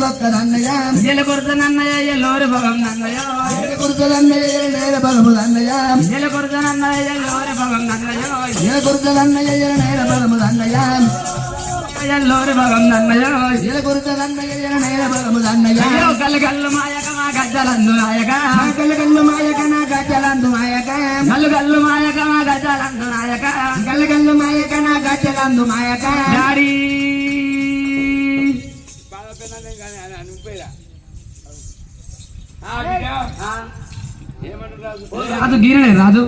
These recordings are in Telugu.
కొక్కదన్నయ్య జలకొరతనన్నయ్య ఎల్లోరి భగం నన్నయ్య కుర్చదన్నయ్య నేల బలముదన్నయ్య జలకొరతనన్నయ్య ఎల్లోరి భగం నన్నయ్య కుర్చదన్నయ్య నేల బలముదన్నయ్య ఎల్లోరి భగం నన్నయ్య కుర్చదన్నయ్య నేల బలముదన్నయ్య కళ్ళు కళ్ళు మాయక మా గజ్జలందు నాయక కళ్ళు కళ్ళు మాయక నా గజ్జలందు మాయక కళ్ళు కళ్ళు మాయక మా గజ్జలందు నాయక కళ్ళు కళ్ళు మాయక నా గజ్జలందు మాయక డాడీ రాజు గీరలే రాజు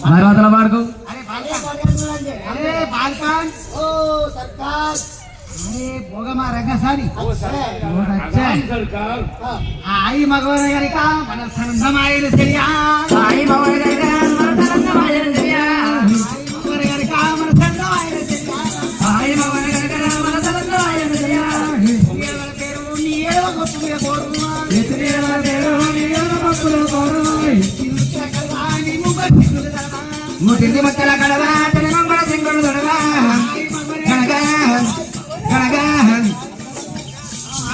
మరవతల పాడుకో భోగమా రంగసాని ఆయి మగవన గరిక మన సందమాయలు తెలియా సాయి భవన గరిక మన సందమాయలు తెలియా మగవన గరిక మన సందమాయలు తెలియా సాయి భవన గరిక మన సందమాయలు తెలియా ముట్టింది మచ్చల కడవా తన మంగళ సింగుడు దొడవా గణగా గణగా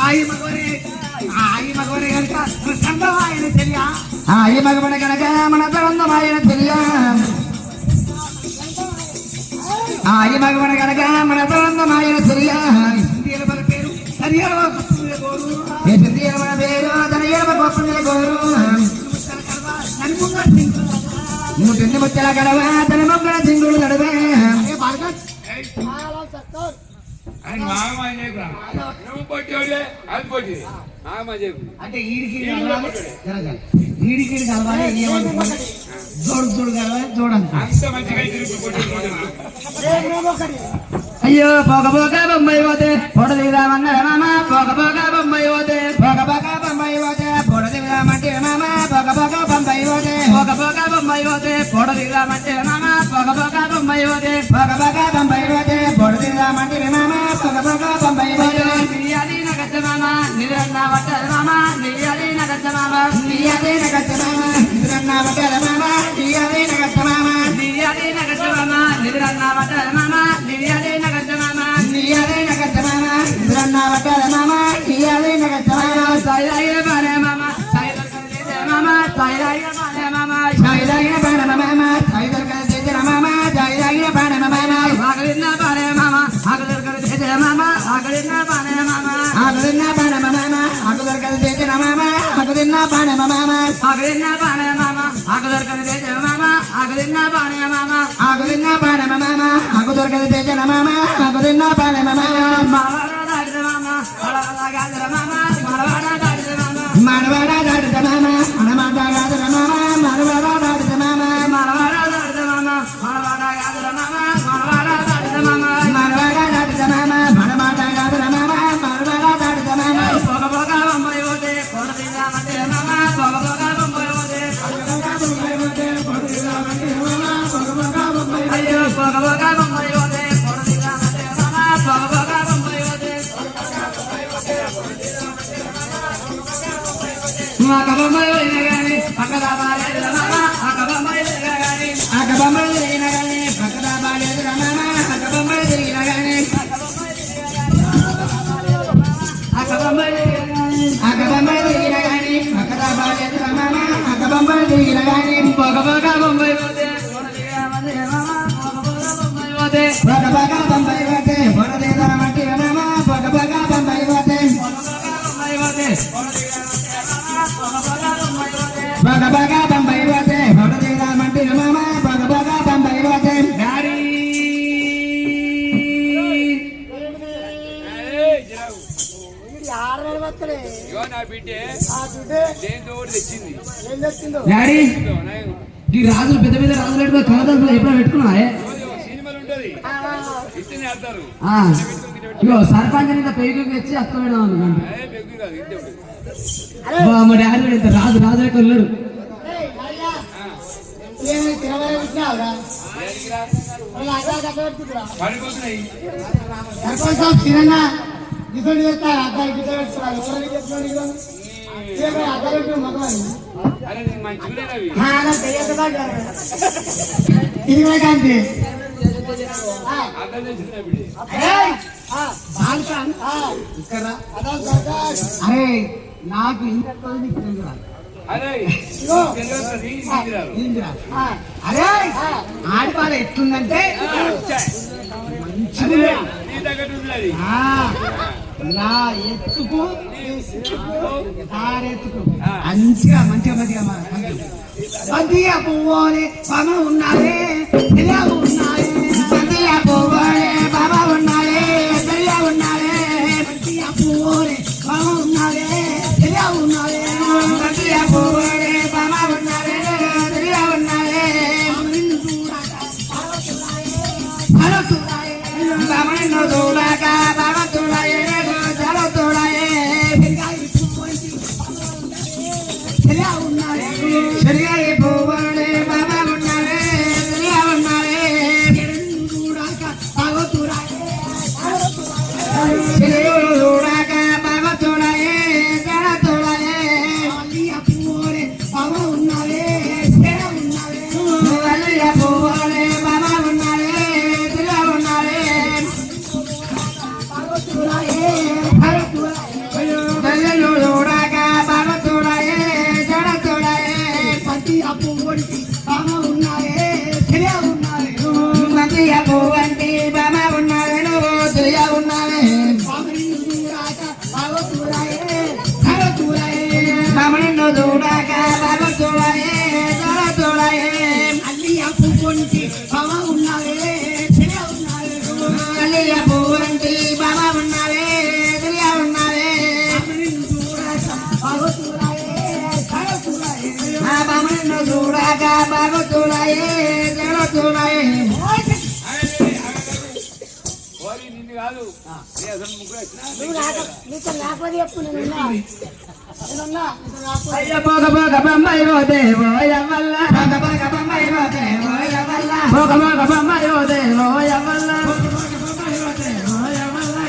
ఆయి మగవన గనక సందమాయన తెలియా ఆయి మగవన గనక మన సందమాయన తెలియా ఆయి మగవన గనక మన సందమాయన తెలియా ఇంటిల మన పేరు సరియా ఏ ఇంటిల మన పేరు తనయ గొప్పల గోరు ముట్టింది మచ్చల కడవా తన మంగళ సింగుడు దొడవా అంటే ఈడికి కలవాలి జోడు జోడు కలవాలి చూడండి అయ్యో పోక పోక బొమ్మాయి పోతే పొడ దిగుదామన్న మామ పోక పోక బొమ్మాయి పోతే పోక పోక బొమ్మాయి పోతే పొడ దిగుదామంటే మామ పోక పోక బొమ్మాయి పోతే పోక పోక బొమ్మాయి పోతే పొడ దిగుదామంటే మామ పోక పోక బొమ్మాయి పోతే పోక పోక బొమ్మాయి పోతే పొడ దిగుదామంటే మామ పోక పోక బొమ్మాయి పోతే నియ్యాలి నగచ్చ మామ నిరన్న వట్టల మామ నియ్యాలి నగచ్చ మామ నియ్యాలి నగచ్చ మామ నిరన్న వట్టల మామ నియ్యాలి నగచ్చ మామ నియ్యాలి నగచ్చ మామ నిరన్న వట్టల మామ నియ్యాలి నగచ్చ మామ నియ్యాలి నగచ్చ మామ నిరన్న వట్టల మామ నియ్యాలి నగచ్చ మామ సాయిరాయ బానే మామ సాయిదర్కన మామ సాయిరాయ బానే మామ సాయిరాయ బానే మామ సాయిదర్కన చేసిన మామ సాయిరాయ బానే మామ ఆగలిన్న బానే మామ ఆగదర్కన చేసిన మామ ఆగలిన్న బానే మామ ఆగలిన్న బానే మామ ఆగదర్కన చేసిన మామ ఆగలిన్న బానే మామ ఆగలిన్న బానే మామ ఆగదర్కన చేసిన మామ ఆగలిన్న బానే మామ ఆగలిన్న బానే మామ ఆగదర్కన చేసిన మామ ఆగలిన్న బానే మామ మావాడ దాడిద మామ అలవల గాదర మామ మావాడ దాడిద మామ మనవాడ దాడిద మామ మనమాడ గాదర మామ మనవాడ దాడిద మామ మావాడ దాడిద మామ మావాడ గాదర మామ మావాడ దాడిద మామ మనవాడ దాడిద మామ మనమాడ గాదర మామ మనవాడ దాడిద మామ పోక పోక బొమ్మాయి పోతే పొడ దిగుదామంటే మామ పోక పోక బొమ్మాయి పోతే అయ్యో పోక పోక బొమ్మాయి పోతే పొడ దిగుదామంటే మామ పోక పోక బొమ్మాయి పోతే అక్క బొమ్మాయి పోయినా కానీ పక్కన బాలేదు మామ అక్క బొమ్మాయి లేగా కానీ అక్క బొమ్మలు తిరిగిన కానీ పక్కన బాలేదు మామ అక్క బొమ్మలు తిరిగిన కానీ అక్క బొమ్మాయి లేగా కానీ అక్క బొమ్మలు తిరిగిన కానీ పక్కన బాలేదు మామ అక్క బొమ్మలు తిరిగిన కానీ పోక పోక బొమ్మాయి పోతే పొడ దిగుదామంటే మామ పోక పోక బొమ్మాయి పోతే పగ పగ బొంబాయి పోతే పొడ దిగుదామంటే మామ పగ పగ బొంబాయి పోతే పగ పగ బొంబాయి పోతే పొడ దిగుదామంటే మామ పగ పగ బొంబాయి పోతే డాడీ డాడీ ఈ రాజులు పెద్ద పెద్ద రాజులు కలదలు ఎప్పుడో పెట్టుకున్నా ఇగో సర్పంచ్ ఇంత పెరుగు తెచ్చి అత్త పెడదాం అనుకోండి మా డాడీ ఇంత రాజు రాజు లెక్క ఉన్నాడు ఇది కాంతి అర్థం చేసిన ఇప్పుడు ఏయ్! బాల్కన్. ఇక్కడ రా. అరే నాకు ఇంకా నీకు తెలుగు రాదు. అరే తెలియదు ఏందిరా? అరే ఆడపాల ఎట్లుందంటే అదే నీ దగ్గర ఉంది అది ఆ, నా ఎత్తుకు తారెత్తుకు మంచిగా మంచిగా మంచిగా బంతిగా పువ్వులే పమ ఉన్నాయే తెలియ ఉన్నాయే బంతిగా పువ్వులే పమ ఉన్నాయే తెలియ ఉన్నాయే బంతిగా పువ్వులే పమ ఉన్నాయే తెలియ ఉన్నాయే బంతిగా పువ్వులే పమ ఉన్నాయే తెలియ ఉన్నాయే నిన్ను చూడక బాబా చూడాయే చాలా చూడాయే సరిగా పువ్వులే బాబా ఉన్నాయే తెలియ ఉన్నాయే చూడక బాబా చూడాయే చూడక బాబా చూడాయే చాలా చూడాయే పువ్వులే బాబా ఉన్నాయే పువ్వులే బాబా ఉన్నాయే తెలియ ఉన్నాయే చూడక బాబా చూడాయే జడ చూడాయే పతి అప్పు వంటి బాబా ఉన్నాయే తెలియ ఉన్నాయే పతి అప్పు వంటి బాబా ఉన్నాయే నువ్వు తెలియ ఉన్నాయే బాబునిన్ను చూడక బాబా చూడాయే జడ చూడాయే అల్లి అప్పు వంటి బాబా ఉన్నాయే తెలియ ఉన్నాయే అల్లి అప్పు వంటి బాబా ఉన్నాయే తెలియ ఉన్నాయే బాబునిన్ను చూడక బాబు చూడాయే జడ చూడాయే ఓరి నిన్ను కాదు నీ అసలు ముగ్గురు వచ్చినా అయ్య పోక పోక బొమ్మాయి పోతే పోయవల్ల బాగా బాగా బొమ్మాయి పోతే ఓయవల్ల పోక పోక బొమ్మాయి పోతే పోయవల్ల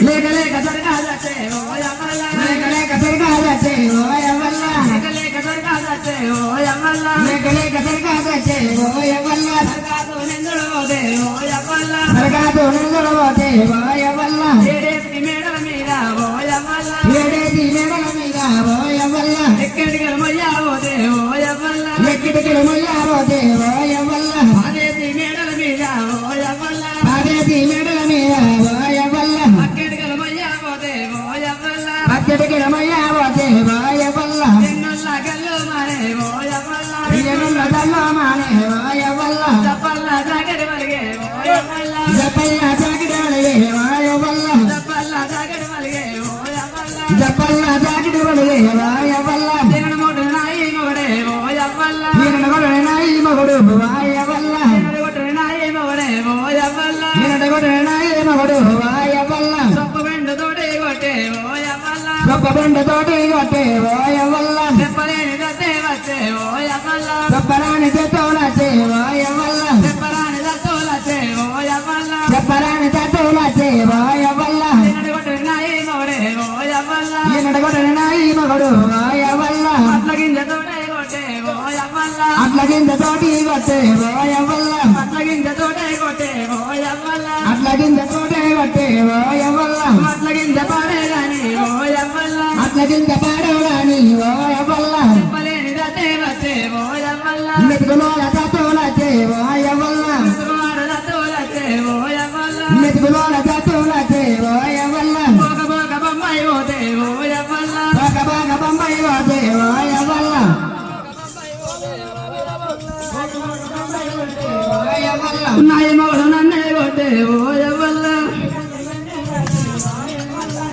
లేక లేక సరికాదట్టే పోయవల్ల లేక లేక సరికాదట్టే ఓయవల్ల లేక లేక సరికాదట్టే పోయవల్ల లేక లేక సరికాదట్టే ఓయవల్ల సరికాదు నిందుడు పోతే పోయవల్ల సరికాదు నిందుడు పోతే ఓయవల్ల ఏడేసి మేడల మీద పోయవల్ల ఏడేది మేడల మీద ఓయవల్ల ఎక్కడికి మొయ్యా పోతే పోయవల్ల ఎక్కడికి మొయ్యా పోతే ఓయవల్ల అదేసి మేడల మీద పోయవల్ల అదేది మేడల మీద ఓయవల్ల అక్కడికి మొయ్యా పోతే పోయవల్ల అక్కడికి మొయ్యా పోతే ఓయవల్ల ఎన్నుల్ల గల్లు మారే పోయవల్ల ఎన్నుల దల్లో మానే ఓయవల్ల చప్పల్ల జాగడి మలిగే పోయవల్ల జపల్ల జాగిడి వలగే ఓయవల్ల చప్పల్ల జాగడి మలిగే పోయవల్ల జపల్ల జాగిడి వలగే ఓయవల్ల తినడు మూడు నాయి మొగడే పోయవల్ల ఈయన కొడుకు నాయి మగుడు ఓయవల్ల తినడు కొట్టు నాయి మొగడే పోయవల్ల ఈయన కొడుకు నాయి మగుడు ఓయవల్ల సొప్పు బెండు తోటి కొట్టే పోయవల్ల గొప్ప బండ తోటి కొట్టే ఓయవల్ల చెప్పలేని దత్తే వచ్చే పోయవల్ల చెప్పరాని చెత్తోలచ్చే ఓయవల్ల చెప్పరాని దత్తోలచ్చే పోయవల్ల చెప్పరాని చెత్తోలచ్చే ఓయవల్ల తినడు కొట్టు నాయి మొగడే పోయవల్ల ఈయన కొడుకు నాయి మగుడు ఓయవల్ల అట్ల గింజ తోటే కొట్టే పోయవల్ల అట్ల కింద తోటి కొట్టే ఓయవల్ల అట్ల గింజ తోటే కొట్టే పోయవల్ల అట్ల కింద తోటే కొట్టే ఓయవల్ల అట్ల గింజ పాడే గాని పోయవల్ల అట్ల కింద పాడవడాని ఓయవల్ల చెప్పలేని దత్తే వచ్చే పోయవల్ల మెతుకులోల తోలచ్చే ఓయవల్ల ముసుగుమాడు దత్తోలచ్చే పోయవల్ల మెతుకులోల తోలచ్చే ఓయవల్ల పోక పోక బొమ్మాయి పోతే పోయవల్ల బాగా బాగా బొమ్మాయి పోతే ఓయవల్ల ఓయవల్ల నాయి మొగడు నన్నే కొట్టే పోయవల్ల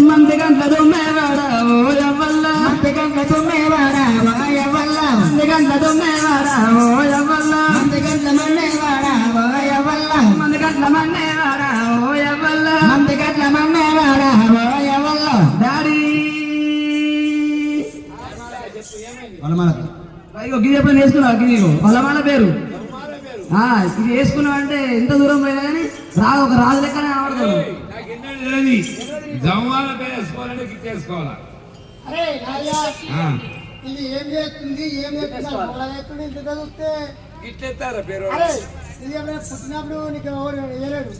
మంది గంటల దుమ్మేవాడ పోయవల్ల అంతకంత తుమ్మేవాడ ఓయవల్ల మంది గంటల దుమ్మేవాడ పోయవల్ల అంత గంట మన్నేవాడ ఓయవల్ల మంది గంటల మన్నేవాడ పోయవల్ల అంత గంట మన్నేవాడ ఓయవల్ల డాడీ వలమలకు ఇగో గిది ఎప్పుడు వేసుకున్నావు గిది బలమాల పేరు ఇది వేసుకున్నావు అంటే ఎంత దూరం పోయినా కానీ ఒక రాజు లెక్కనే ఆడతాడు నాకు ఎన్నో తెలియదు జమ్మాల పేరు వేసుకోవాలంటే గిట్టేసుకోవాలా అరే నాయ్యా, ఆ. ఇది ఏం చేస్తుంది ఏం చేస్తుంది ఇంత చదివితే గిట్లెత్తారా పేరు అరే ఇది ఎప్పుడైనా పుట్టినప్పుడు నీకు ఎవరు వేయలేడు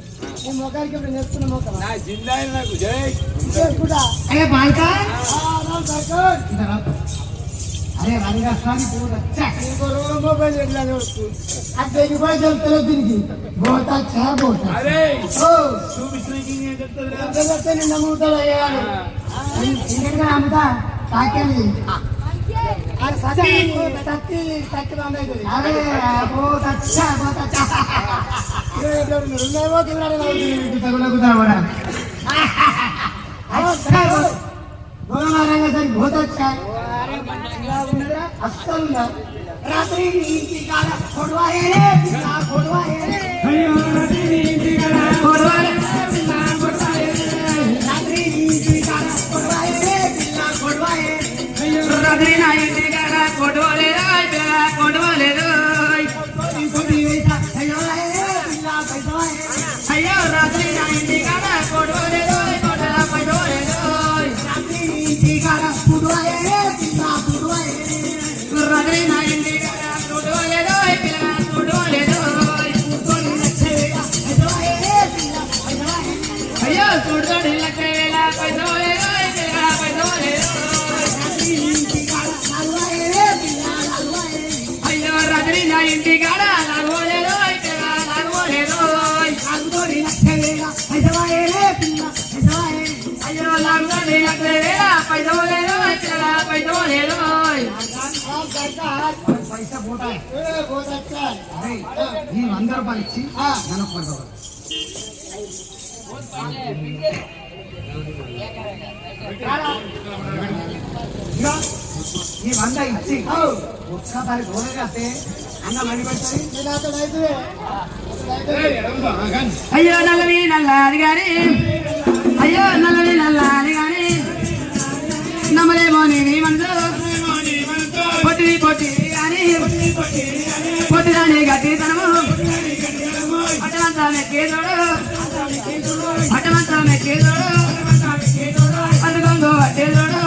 నీ మొఖానికి ఇప్పుడు నేర్చుకున్న మొక్క నా జిందాయి నాకు జై చేసుకుంటా అరే బాల్కా సర్కార్ అరే రంగస్వామి बहुत अच्छा है ఇంకో రోజు మొబైల్ ఎట్లా వచ్చు అది 10 రూపాయలు చెప్తారు దీనికి बहुत अच्छा है बहुत अच्छा అరే ఓ చూపించడానికి ఏం చెప్తారా ఎంత చెప్తే నిన్న నమ్ముతాడు అయ్యాడు ఇంకెక్కడ అమ్ముతా తాకేది అది సత్తి సత్తి సత్తి బాగుంది అరే बहुत अच्छा రెండేమో కింద कुत्ता कुत्ता बड़ा अच्छा है बोलो రంగస్వామి बहुत अच्छा है అస్సలు రాత్రి ఇంటి కాడ కొడవాయే పిల్ల కొడవాయే అయ్యో రాత్రి ఇంటి కాడ కొడవాయే పిల్ల కొడవాయే రాత్రి ఇంటి కాడ కొడవాయే పిల్ల కొడవాయే అయ్యో రాత్రి నా ఇంటి కాడ కొడవాలే పిల్ల కొడవాలే కొడి వేసా అయ్యో పిల్ల పైసవాయే అయ్యో రాత్రి నా ఇంటి కాడ కొడవాలే కొడల పైసవాయే రాత్రి ఇంటి కాడ కొడవాయే పిల్ల కొడవాయే రాత్రి నా ఇంటి కాడ కొడవాలే పిల్ల కొడవాలే అయ్యో చూడోడి లెక్కవేళ పైసవాయే పిల్ల పైసవాయే అయ్యో రాత్రి నా ఇంటి కాడ లాగోలే పిల్ల లాగోలే లాగోడి లెక్కవేళ పైసవాయే పిల్ల పైసవాయే అయ్యో లాగోడి లెక్కవేళ పైసవాయే పిల్ల పైసవాయే पैसा बोटा है बहुत अच्छा है अरे ये 100 రూపాయలు ఇచ్చి నన్ను కొడతావు ఈ 100 ఇచ్చి ఒక్కసారి గోడగాతే అన్న మడి పెడతాయి నేను అక్కడ అయితే అయ్యో నల్లవి నల్లాది గాని అయ్యో నల్లవి నల్లాది గాని నమ్మలేమో నీ మనసు పొట్టి పొట్టి గాని పొట్టిదాని గట్టితనము అటమంతా మెక్కేదోడు అటమంతా మెక్కేదోడు అందుకొంగో అట్టేదోడు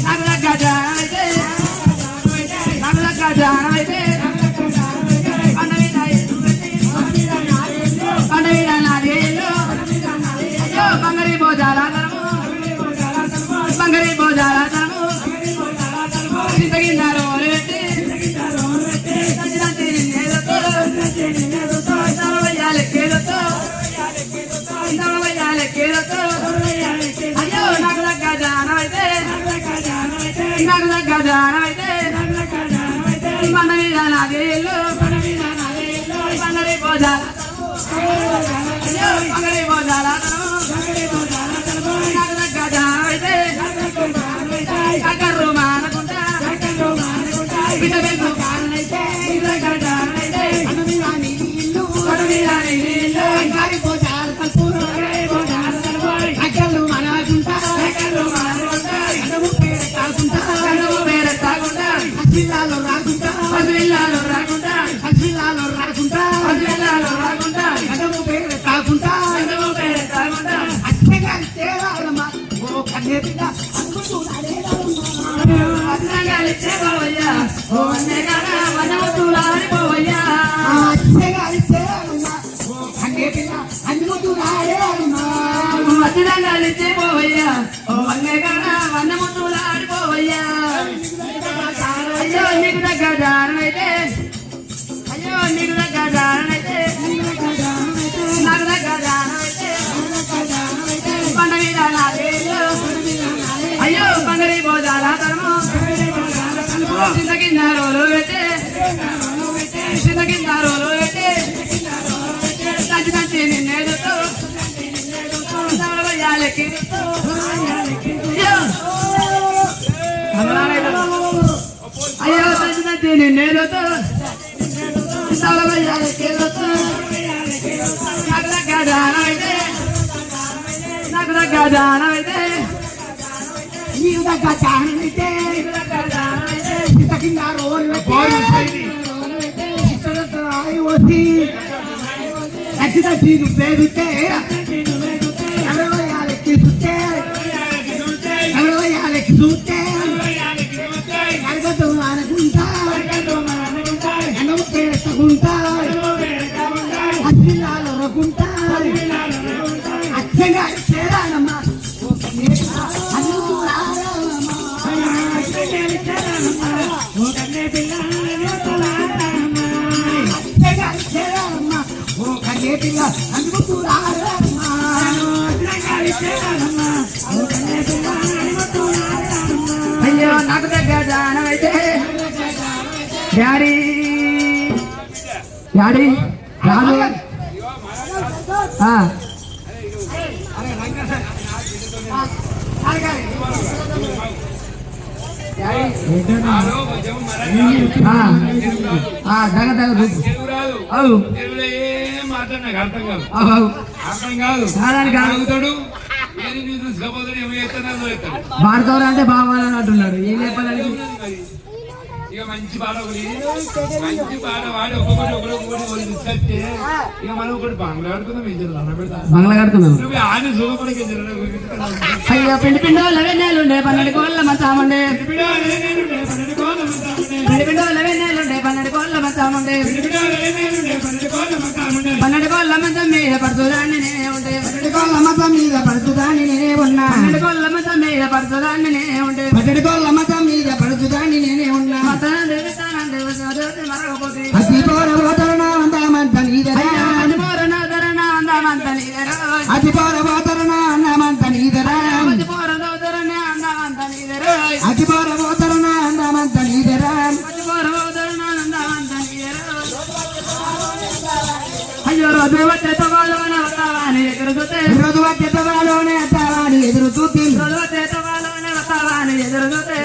నాకు లక్క జానమైతే నాకు లక్క జానమైతే పండవీడ నాదేళ్ళు అయ్యో బంగారీ భోజాల తనము బంగారీ భోజాల తనము చింతగిన్నారు పెట్టి అయ్యో నాకు దగ్గ జానమైతే నాకు దగ్గ జానమైతే మన మీద నాదేళ్ళు బంగారీ భోజాల అయ్యో బంగారీ భోజాల నాకు దగ్గ జానమైతే కర్రు మానకుండా బిడ్డ పెద్ద కారణైతే అడవిరాని ఇల్లు గారిపోతారు కల్పూరు అక్కలు మనకుంటా అడవు పేర తాగుంటా అసిల్లాలో రాకుంటా అడవు పేర తాగుంటా అచ్చగారి తేరాలమ్మ ఓ కన్నే బిడ్డ అనుకుంటున్నాడే పోవయ్యా ఓ అన్నగారా వనవతులాడి పోవయ్యా అచ్చగారి తేరాలమ్మ ఓ కన్నే బిడ్డ అనుకుంటున్నాడే అచ్చగారి పోవయ్యా ఓ అన్నగారా వనవతులాడి పోవయ్యా అయ్యో నీకు దగ్గ జానమైతే అయ్యో నీకు దగ్గ జానమైతే నాకు దగ్గ జానమైతే పండ మీద నాదేళ్ళు అయ్యో బంగారీ భోజాల తనము చింత కింద రోలు పెట్టి తంచి తంచి నిన్నేదుతో అయ్యో తంచి తంచి నిన్నేదుతో నాకు దగ్గ జానమైతే నీకు దగ్గ జానమైతే చింత కింద రోలు పెట్టి వచ్చి ఖచ్చితంగా నువ్వేదితే ఎవరయ్యాలకి చూస్తే అడగదు అనుకుంటా ఎనభై పెట్టుకుంటా అయ్యో నాకు దగ్గర జానమైతే డాడీ డాడీ రాదు దగ్గర దగ్గర రూపు అవు మాట్లాడు నాకు అర్థం కాదు అవు అర్థం కాదు కాదానికి అడుగుతాడు ఏది నీ చూసుకోపోతాడు ఏమో చేస్తాడు వాడుతారు అంటే బావాలని అంటున్నాడు ఏం చెప్పాలని ఇక మంచి పాట ఒకటి మంచి పాట వాడి ఒక్కొక్కటి తీసుకొస్తే ఇక మనం ఒకటి బంగ్లా ఆడుకుందాం ఏం చేద్దాం బంగ్లా కడుతున్నాను నువ్వు ఆడి సుఖపడికి అయ్యో పిండి పిండో లెవెన్నేలుండే 12 కోళ్ళ మంచామండే పిండి పిండో లెవెన్నేలుండే 12 కోళ్ళ మంచామండే 12 కోళ్ళ మంచం మీద పడుతుందాన్ని నేనే ఉండే 12 కోళ్ళ మతం మీద పడుతుందాన్ని నేనే ఉన్నా 12 కోళ్ళ మంచం మీద పడుతుందాన్ని నేనే ఉండే 12 కోళ్ళ మతం మీద పడుతుందాన్ని నేనే ఉన్నా మరగపోతే అతి పోరబోతరణ అందామంత నీదరా అది పోరనోదరణ అందమంత నీదరా అతి పోరబోతరణ అందామంత నీదరా అది పోరనోదరణ అందమంత నీదరా అతి పోరబోతరణ అందామంత నీదరా అది పోరనోదరణ అందమంత నీదరా అయ్యో రోజు వచ్చే తవాలోన వస్తావాని ఎదురు చూస్తే రోజు వచ్చే తవాలోనే అత్తావాని ఎదురు చూసి రోజు వచ్చే తవాలోన వస్తావాని ఎదురు చూస్తే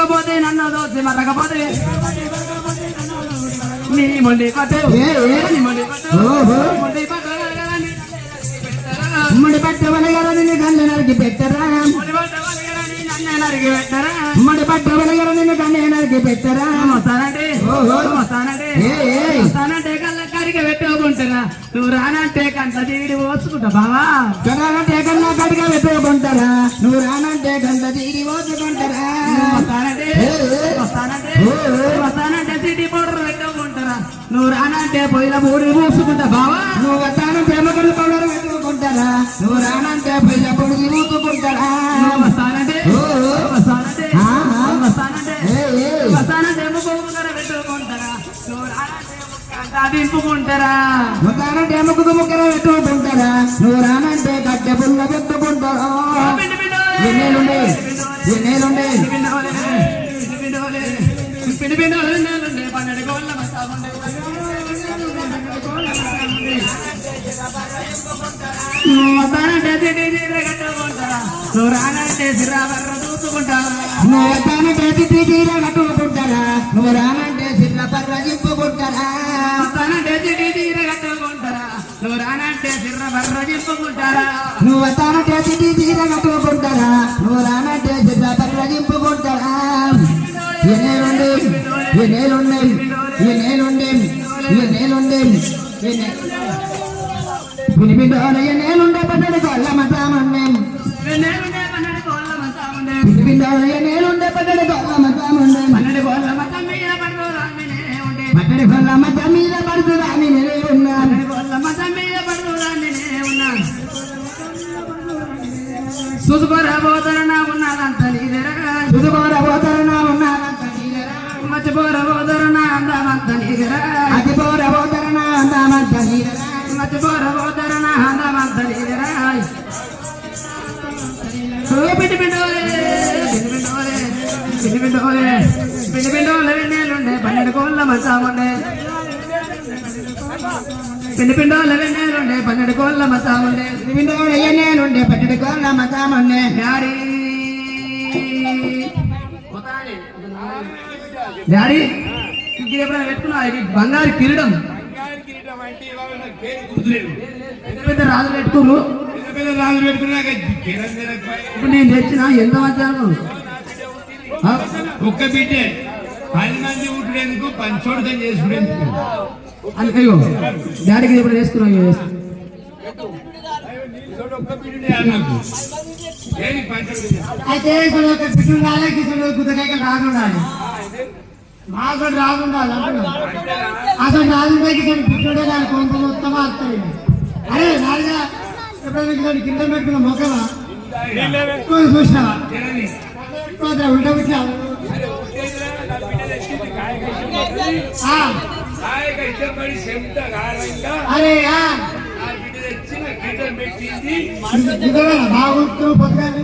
పిలకపోతే నన్ను దోసి మరకపోతే నీ మొండి పట్టు నీ మొండి పట్టు మొండి పట్టు ఉమ్మడి పట్టవల నిన్ను కళ్ళు నరికి పెట్టరా ఉమ్మడి పట్టవల నిన్ను కళ్ళు నరికి పెట్టరా వస్తానంటే కళ్ళ కడిగి పెట్టుకుంటారా నువ్వు రానంటే కంట తీడి పోసుకుంటా బావా రానంటే కన్నా కడిగా పెట్టుకుంటారా నువ్వు రానంటే కంట తీడి పోసుకుంటారా వస్తానంటే సిటీ పౌడర్ పెట్టుకుంటారా నువ్వు రానంటే పొయ్యిల బూడి పూసుకుంటా బావా నువ్వు వస్తానంటే మొక్కలు పౌడర్ పెట్టుకుంటారా నువ్వు రానంటే పొయ్యిల పొడిగి పూసుకుంటారా వస్తానంటే ముగ్గురు పెట్టుకుంటారా నువ్వు రానంటే దింపుకుంటారా వస్తానంటే ముక్కర పెట్టుకుంటారా నువ్వు రానంటే కట్టె పుల్ల పెట్టుకుంటారా ఎన్నేలుండే ఎన్నేలుండే పిండి పిండి 12 కోళ్ళ వస్తానంటే సిటీ చీర కట్టుకుంటారా నువ్వు రానంటే సిర్రాబర్ర చూసుకుంటారా నువ్వు వస్తానంటే సిటీ చీర కట్టుకుంటారా నువ్వు రానంటే సిర్రపర్ర జిప్పుకుంటారా వస్తానంటే సిటీ చీర కట్టుకుంటారా నువ్వు రానంటే సిర్రబర్ర జిప్పుకుంటారా నువ్వు వస్తానంటే సిటీ చీర కట్టుకుంటారా నువ్వు రానంటే సిర్రపర్ర జిప్పుకుంటారా ఎన్నేలుండే ఎన్నేలుండే ఎన్నేలుండే ఎన్నేలుండే పిలిపిండోల ఎన్నేలుండే 12 కోళ్ళ మంచామండే పిలిపిండోల ఎన్నేలుండే 12 కోళ్ళ మంచామండే 12 కోళ్ళ మంచం మీద పడుతుందాన్ని నేనే ఉండే 12 కోళ్ళ మంచం మీద పడుతుందాన్ని నేనే ఉన్నా 12 కోళ్ళ మంచం మీద పడుతుందాన్ని నేనే ఉన్నా చూసుకోరబోతరణ ఉన్నదంత నీదరా చూసుకోరబోతరణ ఉన్నదంత నీదరా మర్చిపోరబోతరణ అందమంత నీదరా అతి పోరబోతరణ అందమంత నీదరా మర్చిపోరబోతరణ అందమంత నీదరా పిండి పిండోలే పిండి పిండోలే పిండి పిండోలే వెన్నెలుండే 12 కోళ్ళ మంచాముండే పిండి పిండోలే వెన్నెలుండే 12 కోళ్ళ మంచాముండే పిలిపిండోల ఎన్నేలుండే 12 కోళ్ళ మంచామండే డాడీ డాడీ ఇది ఎప్పుడైనా పెట్టుకున్నా ఇది బంగారు కిరీటం పెద్ద పెద్ద రాజు పెట్టుకోరు రాజు పెట్టుకున్నాక ఇప్పుడు నేను తెచ్చిన ఎంత వచ్చాను ఒక్క బిడ్డే 10 మంది ఉంటున్నందుకు పంచోడతం చేసుకునేందుకు అయ్యో డాడీకి ఎప్పుడు వేసుకున్నావు ఒక్క బిడ్డే అన్నకు ఏది పంచోడతం అయితే ఇక్కడ ఒక పిట్టు ఉండాలి కిసుడు కుదకైక రాకుండాలి మాకు రాకుండాలి అసలు రాజుంటే కిసుడు పిట్టుడే దాని కొంత మొత్తం వస్తాయి అరే నాలుగా ఎప్పుడైనా కింద పెట్టుకున్న మొక్కవా చూసినావా ఉల్టా పెట్టినా హాయిగా ఇష్టపడి చెమట కారంగా అరే నా బిడ్డ తెచ్చిన గిడ్డలు పెట్టింది బాగుంటూ పొద్దుగానే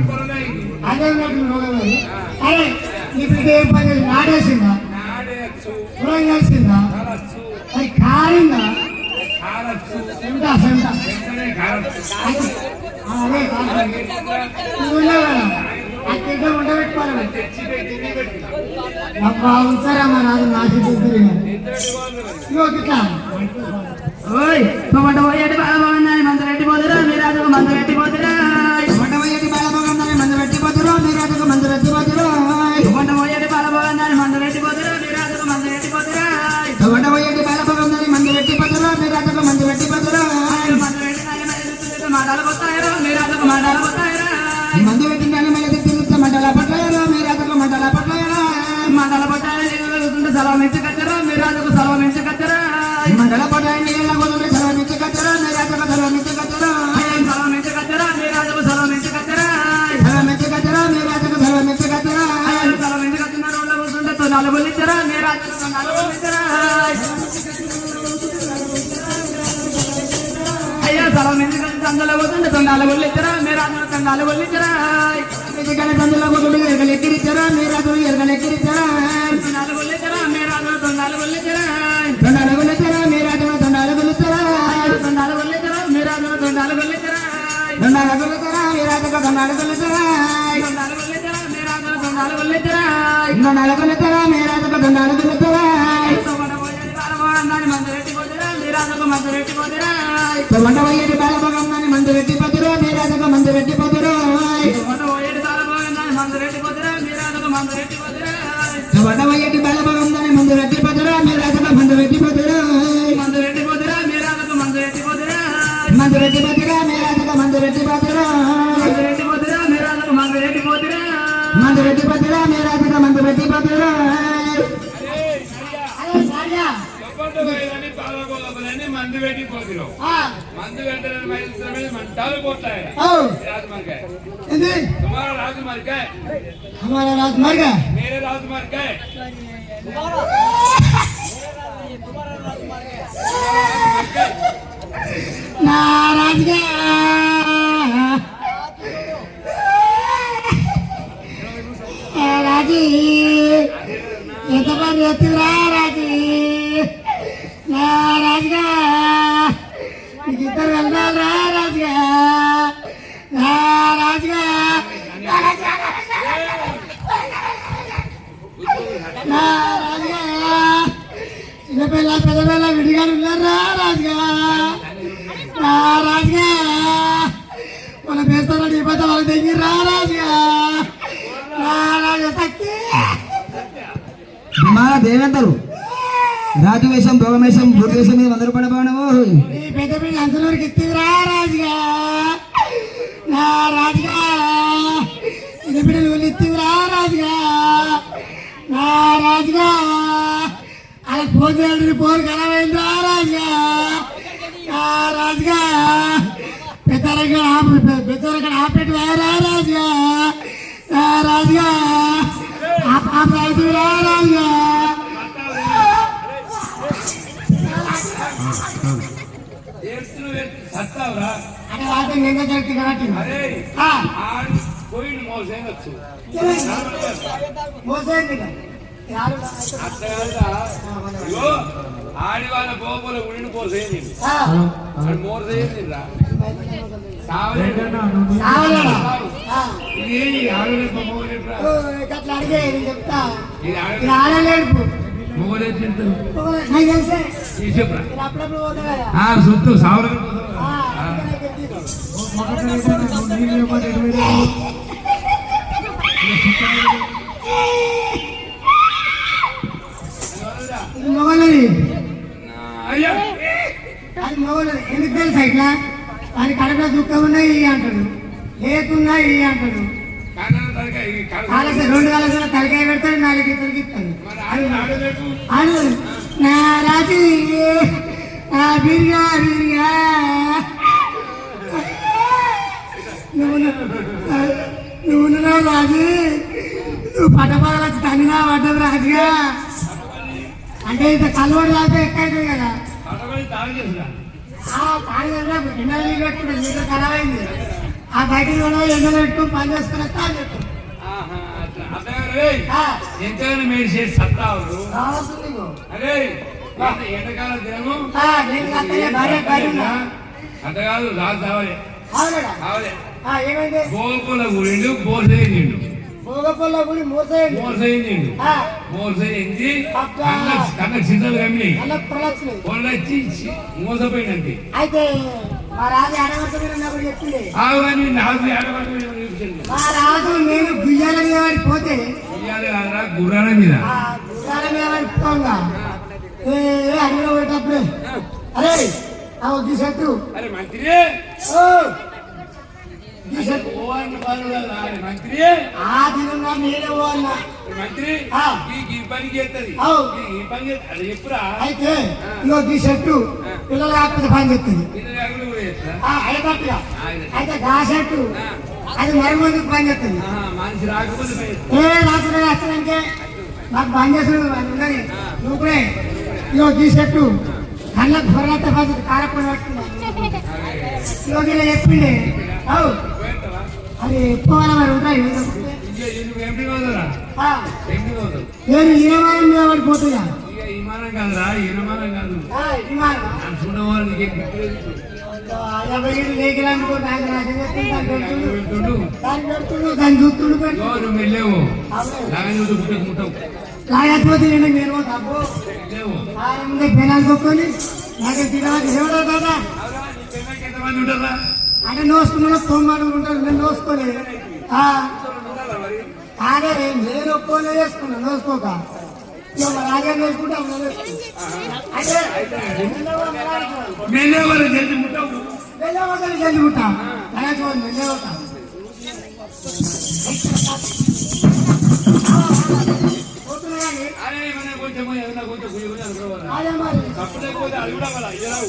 కరోనా ఇది. అదే ఉన్నట్టు రోగం అది. అరే నీ బిడ్డ ఏం పని చేసింది? నాడేసిందా నాడేయచ్చు, పురం చేసిందా కారచ్చు, అది కారిందా కారచ్చు, చెమట చెమట వెంటనే కారచ్చు. అదే కాదు. నువ్వు ఉన్నావు కదా అక్కడ ఉండబెట్టుకోవాలి తెచ్చి పెట్టింది పెట్టిన అబ్బా ఉంచారమ్మా నాకు నాశ చూద్దరు ఇద్దరు వాళ్ళు మరి. ఇగో ఇట్లా ఓయ్ టొమాటో పోయేటి బాగా బాగుందని మందు పెట్టిపోతురా మీరు అదొక మందు పెట్టిపోతురా టొమాటో పోయేటి బాలభోగందని మందు పెట్టిపోతురు మీరు అదొక మందు పెట్టిపోతురు టొమాటో పోయేటి బాగా బాగుందని మందు పెట్టిపోతురా మీరు అదొక మందు పెట్టిపోతురా టొమాటో పోయేటి బాలభోగందని మందు పెట్టిపోతురు మీరు అదొక మందు పెట్టిపోతురు మందు పెట్టినాక మాటలు పోతాయరా మీరు అదొక మాటలు పోతాయరా మందు పెట్టిందని మళ్ళీ తెచ్చి మంటల పట్లయరు మీరు అదొక మంటల పట్లయరు మండల పట్టాలి సెలవు నుంచి కచ్చరా మీరు అదొక సెలవు నుంచి కచ్చరా మంటల పట్ల నీళ్ళ కొడుకు సెలవు నుంచి కచ్చరు మీరు అదొక సెలవు నుంచి కచ్చరు సెలవు నుంచి కచ్చరా మీరు అదొక సెలవు నుంచి కచ్చరా సెలవు నుంచి కచ్చరు మీరు అదొక సెలవు నుంచి కచ్చరు సెలవు నుంచి కచ్చిన రోడ్ల కూర్చుంటే తొనాలు కొల్లిచ్చరా మీరు అదొక తొనాలు కొల్లిచ్చరా అయ్యా సెలవు నుంచి కచ్చి తందలో కూర్చుంటే తొండాలు కొల్లిచ్చరా మీరు అదొక తొండాలు కొల్లిచ్చరా సందులో కొడుకు ఎరగలు ఎక్కిరిచ్చారా మీరు అదొక ఎరగలు ఎక్కిరిచ్చారా తొండాలు కొల్లిచ్చరా మీరు అదొక తొండాలు కొల్లిచ్చరా తొండాలు కొలుస్తారా మీరు అదొక తొండాలు కొలుస్తారా తొండాలు కొల్లిచ్చరా మీరు అదొక తొండాలు కొల్లిచ్చరా తొండాలు కొలుస్తారా మీరు అదొక తొండాలు కొలుస్తారా తొండాలు కొల్లిచ్చరా మీరు అదొక తొండాలు కొల్లిచ్చరా తొండాలు కొలుస్తారా మీరు అదొక తొండాలు కొలుస్తారా మందు పెట్టిపోతురా మీరు అదొక మందు పెట్టిపోతురా టొమాటో పోయేటి బాలభోగందని మందు పెట్టిపోతురు మీరు అదొక మందు పెట్టిపోతురు టొమాటో పోయేటి తాళభాగందాన్ని మందు పెట్టిపోతురా మీరు అదొక మందు పెట్టిపోతురా టొమాటో పోయేటి బాలభోగందని మందు పెట్టిపోతురు మీరు అదొక మందు పెట్టిపోతురు మందు పెట్టిపోతురా మీరు అదొక మందు పెట్టిపోతురా మందు పెట్టిపోతురా మీరు అదొక మందు పెట్టిపోతురు మందు పెట్టిపోతురా మీరు అదొక మందు పెట్టిపోతురా మందు పెట్టిపోతురా మీరు అదొక మందు పెట్టిపోతురు అరే సార్యా టొమాటో పోయేదని పాలకోలని మందు పెట్టిపోతున్నావు. మందు పెట్టడానికి మైసమే మంటాలు పోతాయి. రాజమార్కాయ ఏంది तुम्हारा राजमार्काय हमारा राजमार्ग है मेरे राजमार्काय नाराज राजी ये तो बार रहती राजी नाराज किधर गलना नाराज नाराज नाराज చిన్న పిల్ల పెద్ద పిల్ల విడిగా ఉన్నారా రాజుగా రాజుగా మన పేస్తారా నీ పెద్ద వాళ్ళకి దగ్గర రాజుగా రాజు శక్తి మా దేవేందరు రాజు వేషం భోగం వేషం బుర్ర వేషం మీద 100 రూపాయల భవనము నీ పెద్ద పిల్ల అంతవరకు ఎత్తిరా రాజుగా నా రాజుగా చిన్న పిల్లలు వాళ్ళు ఎత్తిరా రాజుగా నా రాజుగా అలా ఫోన్ చేయాలి ఫోన్ ఖరాబైందా రాజుగా నా రాజుగా పెద్దరక్కడ ఆపెట్టు వేరా రాజుగా నా రాజుగా రైతురా రాజుగా సత్తావురా అంటే రాత్రి నింద జరిగి కాబట్టి అరే కోయిలు మోసేయచ్చు మోసేయండి ఆడి వాళ్ళ గోపుల ఉడిని పోసేయండి మోర్ చేయండి రా ఇది ఆడలే మొగలేట్రా అట్లా అడిగే నేను చెప్తా ఇది ఇది ఆడలేడు మొగలేదు తింటారు నాకు తెలిసే చెప్పరా నేను అప్పుడప్పుడు పోతా కదా సొత్తు సావర మొగలది అయ్యా అది మొగలది ఎందుకు తెలుసా ఇట్లా అది కడుపులో దుఃఖం ఉన్నాయి అంటాడు లేకున్నా అంటాడు కాలస 2 కాలస తలకాయ పెడతాడు 4 ఇతరులకి ఇస్తాడు అడు నా రాజు నా బిర్యా బిర్యా నువ్వు నా రాజు నువ్వు పట్టపగల తగినా పడ్డవు రాజుగా అంటే ఇంత కలవడి తాగితే ఎక్కైతుంది కదా కడగడి తాగేసిరా తాగిన గిన్నెలు నీళ్ళు పెట్టుకుంటే నీళ్ళు ఖరాబ్ అయింది ఆ బయటికి ఎండలు పెట్టుకుని పని చేసుకుని తాగి ఎంతైనా మీరు చేసి సత్తావు రావాల్సింది ఇగో. అరే ఎంతకాలం తినము నేను అత్తయ్య భార్య భార్య ఉన్నా. అంత కాదు రాజు కావాలి అవునడా? కావాలి ఏమైంది గోకుల గురిండు బోసైండు భోగపల్ల గుడి మోసేయండి మోసైండు మోసైంది కన్న చింతలు కమ్మి అన్న ప్రలక్షణి వాళ్ళొచ్చి మోసపోయినంది అయితే మా రాజు ఆడవర్తమైన ఉన్నప్పుడు చెప్పింది ఆవుగాని నాకు ఆడబడి మా రాజు నేను గుయ్యాల మీద వాడి పోతే గుర్రాల మీద ఆ గుర్రాల మీద వాడి పోగా అడిగిన పోయేటప్పుడు అరే ఆ ఒక్క చెట్టు అరే మంత్రి ఓ ఈ చెట్టు మంత్రి ఆ దినంగా నేనే ఓ అన్నా మంత్రి ఈ పని చేస్తుంది అవు. ఈ పని చేస్తుంది అది చెప్పురా అయితే ఇగో ఈ చెట్టు పిల్లలు కాకపోతే పని చెప్తుంది ఇది లేకుండా కూడా చేస్తా అయ్యేటట్టుగా అయితే గా చెట్టు అది మరి ముందుకు పని చెప్తుంది మనిషి రాకపోతే పని చేస్తా. నాకు వస్తానంటే నాకు పని చేస్తుంది ఉన్నది నువ్వు కూడా ఇగో ఈ చెట్టు కళ్ళకు పొరగట్ట పద్ధతి కారపడి పట్టుకున్నా ఇగో ఇలా చెప్పిండే అవు పోయేస్తావా? అది ఎక్కువ మరి ఉంటాయి ఇంకా నువ్వు ఎంపీ పోతారా ఎంపీ పోతావు నేను ఈనమానం మీద పడిపోతున్నా ఇక విమానం కాదురా ఈనమానం కాదు విమానం చూడవాళ్ళు నీకేం పిక్కలేదు. వెళ్తుండు దాన్ని చూస్తుండు ఇగో నువ్వు వెళ్ళేవు లాగా నువ్వు పుట్టకు ముట్టవు లాగకపోతే నేను తప్పు వెళ్ళేవు పెనాలు కొట్టుకొని నాకు తిరగదు ఎవడో దాదా అవురా, నీ పెళ్ళానికి ఎంతమంది ఉంటారా అంటే నోసుకున్న తొమ్మిది ఉంటారు నేను నోసుకోలేదు ఉంటారా మరి కాదే నేను ఒప్పుకోలే చేసుకున్నాను నోసుకోక రాజా నేర్చుకుంటే అంటే వెళ్ళేవారు జల్ది ముట్టవు వెళ్ళవగలి జల్లి ఉంటా వెళ్ళవతా అరే ఏమైనా కొంచెం ఏమైనా కొంచెం గుయ్యి అనుకోవాలి అదే మరి తప్పలేకపోతే అది కూడా వాళ్ళ ఇలావు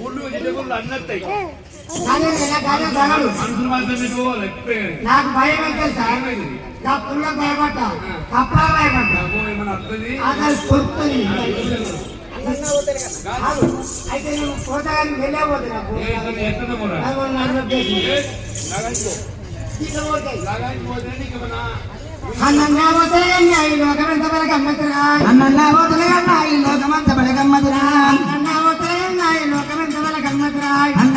ఊళ్ళు జిల్లేకుండా అన్నత్తాయి కాదే కాదే జగడు మనుషులు మాత్రం పెట్టుకోవాలి ఎప్పుడే నాకు భయం అంటే సార్ నా పుల్ల భయపడ్డ కప్పా భయపడ్డ ఏమైనా వస్తుంది అసలు కొడుతుంది అయితే నేను పోతాగాని వెళ్ళకపోతున్నా ఎక్కడ పోరా లాగాయిపోతే నీకు ఏమన్నా అన్న పోతాగా ఈ లోకమంత బలగమ్మతురా అన్న పోతలగన్నా ఈ లోకమంత బలగమ్మతురా అన్న పోతాగా ఈ లోకమంత బలగమ్మతురా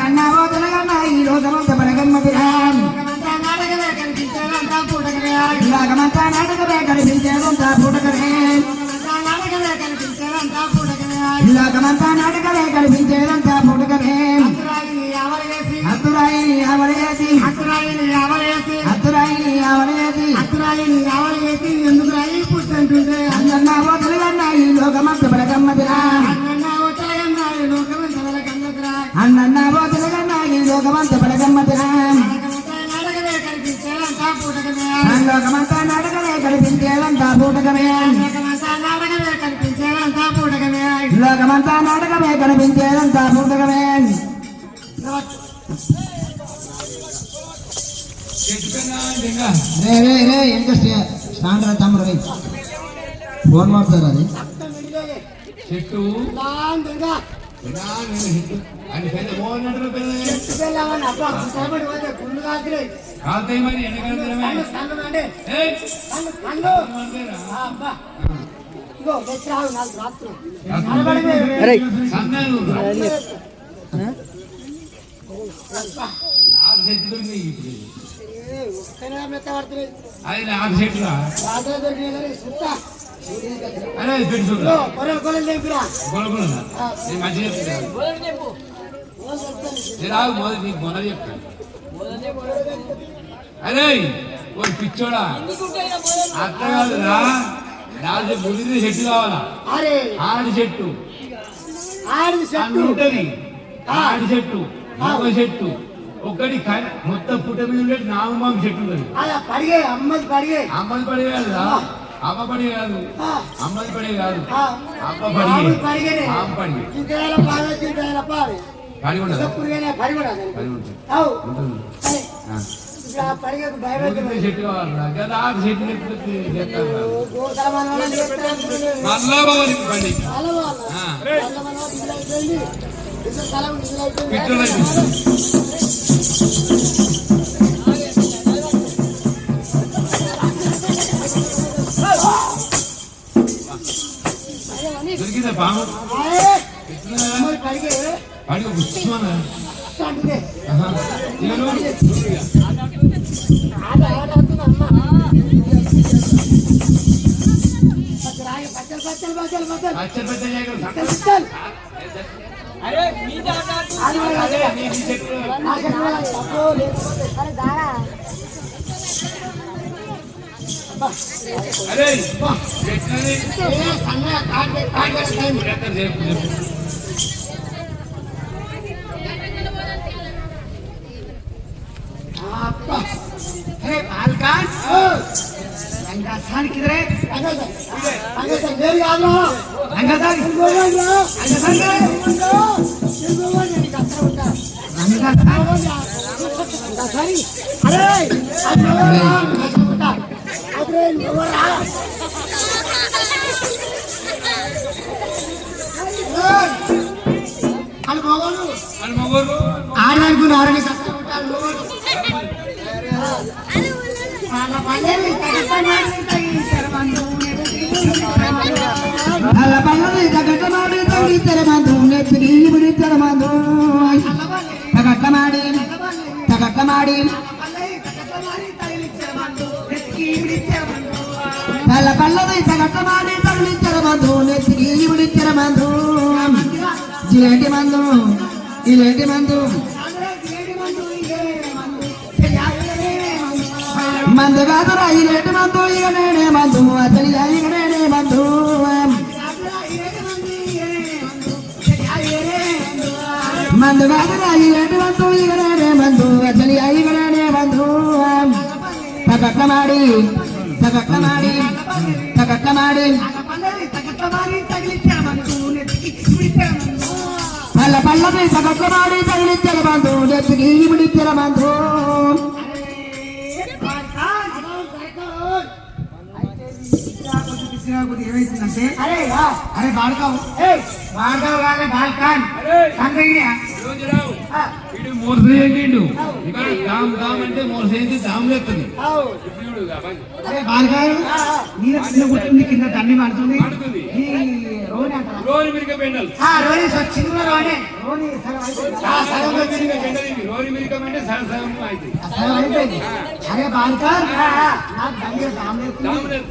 అన్న పోతలగన్నా ఈ లోకమంత బలగమ్మతురా లోకమంతా నాటకమే కనిపించేదంతా పూటకమే లోకమంతా నాటకమే కనిపించేదంతా పూటకమే లోకమంతా నాటకమే కనిపించేదంతా పూటకమే లోకమంతా నాటకమే కనిపించేదంతా పూటకమే అతురాయిని ఆవరవేసి హత్తురాయిని ఆవడేసి అతురాయిని ఆవరవేసి హత్తురాయిని ఆవడేసి అతురాయిని ఆవరవేసి ఎందుకు రాయి పుట్టుంటుంటే అన్న పోతలగన్నా ఈ లోకమంత బలగమ్మతురా అన్న పోతాగా ఈ లోకమంత బలగమ్మతురా అన్న పోతలగన్నా ఈ లోకమంత బలగమ్మతురా నాటకమే కనిపించేదంతా పూటకమే లోకమంతా నాటకమే కనిపించేదంతా పూటకమే లోకమంతా నాటకమే కనిపించేదంతా పూటకమే లోకమంతా నాటకమే కనిపించేదంతా పూటకమే రే రే రే ఎంత స్టాండ్ రా తమ్ముడు రే ఫోన్ మాట్లాడు అది చెట్టు కాలుతాయి మరి ఎండకాలం సన్నాలు నాకు చెట్టు దొరికినాయి ఇప్పుడు అది నాకు చెట్టురా అదే అది పెట్టు చూడరా గొడవకున్నా నేను మంచిగా చెప్తాను నేను ఆగు మొదటి నీకు మొదలు చెప్తాను అరే ఓ పిచ్చోడా అట్లా కాదురా నాకు ముదిరి చెట్టు కావాలా ఆడి చెట్టు అన్ని ఉంటది ఆడి చెట్టు మగ చెట్టు ఒకటి మొత్తం పుట్ట మీద ఉండే నాగమామ చెట్టు ఉన్నది అమ్మది పడే కాదు అమ్మ పడే కాదు అమ్మది పడే కాదు అమ్మ పడిగే ఆమె పడిగే పడి ఉండదు పడి ఉంటుంది ఇప్పుడు ఆ పడిగకు భయపడుతుంది ముదిరి చెట్టు కావాలరా కదా ఆ చెట్టు ఎత్తుకొచ్చి చేస్తారు రా. గోసల మనవాళ్ళని చేస్తారనుకున్నాను. మళ్ళా బావాలి బండి చాలా బాగుంది. ఆ. వాళ్ళ మనవాళ్ళు ఇల్లు అయిపోయింది. ఇల్లు స్థలం ఇల్లు అయిపోయింది. పిట్టలు అయిపోయింది. దొరికిందా పాము ఆయ్, ఎట్లా మరి పడిగే వాడికి కూర్చోమన్నా అంటే ఆడ ఆడ అంటుంది అమ్మ. పచ్చలు పచ్చలు పచ్చలు పచ్చలు అచ్చర్ పెద్ద జాగ్రత్త పచ్చలు. అదే నీ చెట్టు నా చెట్టు వల్ల తప్పు లేకపోతే అరే దారా అరే చెట్లని సన్నగా కాట్ కాట్ టైం చెప్పు అబ్బా. హే బాల్కాన్ రంగసాని కిదరే వేరు కాదు రంగసాని అని మగోరు ఆడనుకున్నారని అల్ల పల్లవి తగట్ట మాడి తగిలిద్దర మందు నెత్తిని విడిద్దర మందు తగట్ట మాడి తగట్ట మాడి అల్ల పల్లవి తగట్ట మాడి తగిలిద్దర మందు నెత్తిని విడిద్దర మందు జిలేటి మందు ఇలేటి మందు మందు కాదురా ఇలేటి మందు ఇక నేనే మందు అతని ఇక నేనే మందు మందు కాదురా ఇలేటి మందు ఇక నేనే మందు అతని ఇక నేనే మందు తగట్ల మాడి తగట్ల మాడి తగట్ల మాడి పల్ల పల్లవి తగట్ల మాడి తగిలిచ్చల మందు నెత్తికి ఇమిడిచ్చల మందు ఏమైతుందంటే అరే అరే బాల్కావు బాల్కావు కాదే బాల్కాన్ సంగయ్య రోజురావు వీడు మోసం ఏంటిండు ఇక్కడ దామ్ దామ్ అంటే మోసం ఏంటి దామ్ లేస్తుంది ఇప్పుడు అరే బాల్కావు మీద కింద కూర్చుంది కింద దండి మాడుతుంది మాడుతుంది. ఈ రోని అంటారా రోజు మిరిక పెండలు రోని చిన్న రోనే రోని సగం అయిపోయింది. సగం మిరిక పెండలు రోజు మిరిక అంటే సగం సగం అయితే సగం అయిపోయింది అరే బాల్కాన్ నాకు దండి దామ్ లేదు దామ్ లేదు